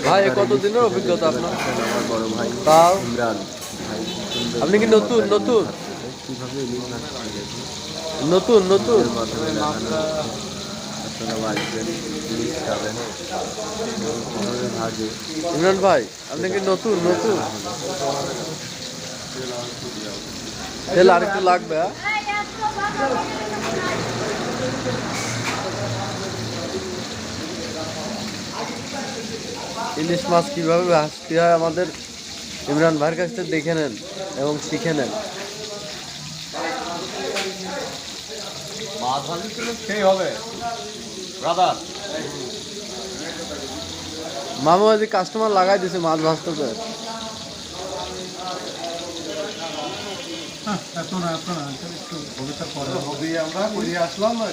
ভাই কতদিনের অভিজ্ঞতা আপনার? আমার বড় ভাই তাও ইমরান ভাই আপনি কি নতুন নতুন কিভাবে ইলিশ মাছ নতুন নতুন এর মাধ্যমে দেখানো হচ্ছে আপনারা আসবেন ইলিশ খাবেন কিভাবে ভাজে ইমরান ভাই আপনি কি নতুন নতুন তেল আর একটু লাগবে ইলিশ মাছ কিভাবে ভাজতে হয় আমাদের ইমরান ভাইয়ের কাছ থেকে দেখে নেন এবং শিখে নেন। মাছ ভাজি তো সেই হবে ব্রাদার। মামু আজ কাস্টমার লাগাই দিছে মাছ ভাজতে। এত না একটু ভবিষ্যৎ পরে আমরা আসলাম না